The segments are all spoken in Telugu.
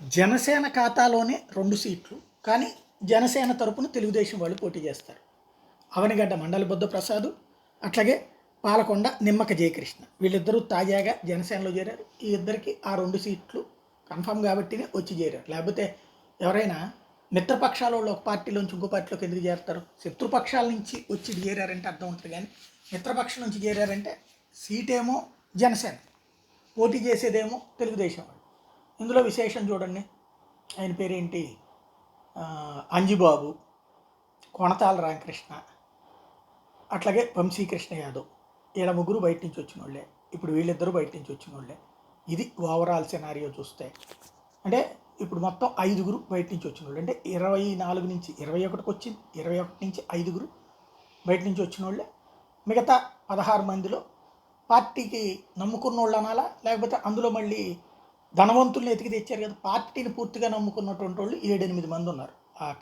జనసేన ఖాతాలోనే 2 సీట్లు. కానీ జనసేన తరపున తెలుగుదేశం వాళ్ళు పోటీ చేస్తారు. అవనిగడ్డ మండలి బుద్ధ ప్రసాద్, అట్లాగే పాలకొండ నిమ్మక జయకృష్ణ. వీళ్ళిద్దరూ తాజాగా జనసేనలో చేరారు. ఈ ఇద్దరికి ఆ 2 సీట్లు కన్ఫర్మ్ కాబట్టినే వచ్చి చేరారు. లేకపోతే ఎవరైనా మిత్రపక్షాల వాళ్ళు ఒక పార్టీలోంచి ఇంకో పార్టీలోకి ఎందుకు చేరుతారు? శత్రుపక్షాల నుంచి వచ్చి చేరారంటే అర్థం ఉంటుంది, కానీ మిత్రపక్షం నుంచి చేరారంటే సీటేమో జనసేన, పోటీ చేసేదేమో తెలుగుదేశం వాళ్ళు. ఇందులో విశేషం చూడండి, ఆయన పేరేంటి, అంజిబాబు, కొణతాల రామకృష్ణ, అట్లాగే వంశీకృష్ణ యాదవ్. వీళ్ళ ముగ్గురు బయట నుంచి వచ్చిన వాళ్ళే. ఇప్పుడు వీళ్ళిద్దరూ బయట నుంచి వచ్చిన వాళ్ళే. ఇది ఓవరాల్ సినారియో చూస్తే. అంటే ఇప్పుడు మొత్తం 5గురు బయట నుంచి వచ్చిన వాళ్ళు. అంటే 24 నుంచి 21కి వచ్చింది. 21 నుంచి 5గురు బయట నుంచి వచ్చిన వాళ్ళే. మిగతా 16 మందిలో పార్టీకి నమ్ముకున్న వాళ్ళు అనాలా, లేకపోతే అందులో మళ్ళీ ధనవంతుల్ని ఎతికి తెచ్చారు కదా, పార్టీని పూర్తిగా నమ్ముకున్నటువంటి వాళ్ళు 7-8 మంది ఉన్నారు.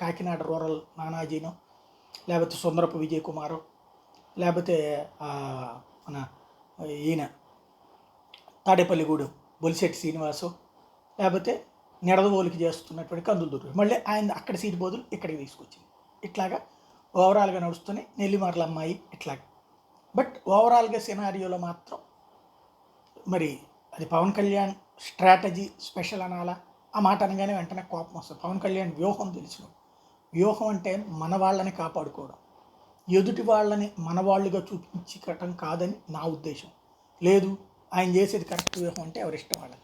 కాకినాడ రూరల్ నానాజీనో, లేకపోతే సుందరపు విజయ్ కుమారో, లేకపోతే మన ఈయన తాడేపల్లిగూడెం బొలిశెట్టి శ్రీనివాసు, లేకపోతే నిడదవోలికి చేస్తున్నటువంటి కందులూరు. మళ్ళీ ఆయన అక్కడ సీటు బదులు ఇక్కడికి తీసుకొచ్చింది. ఇట్లాగా ఓవరాల్గా నడుస్తూనే నెల్లిమర్ల అమ్మాయి ఇట్లాగా. బట్ ఓవరాల్గా సినారియోలో మాత్రం మరి అది పవన్ కళ్యాణ్ స్ట్రాటజీ స్పెషల్ అనాలా? ఆ మాట అనగానే వెంటనే కోపం వస్తుంది. పవన్ కళ్యాణ్ వ్యూహం తెలిసిన వ్యూహం అంటే మన వాళ్ళని కాపాడుకోవడం, ఎదుటి వాళ్ళని మన వాళ్ళుగా చూపించటం కాదని నా ఉద్దేశం. లేదు, ఆయన చేసేది కరెక్ట్ వ్యూహం అంటే ఎవరిష్టం వాళ్ళని.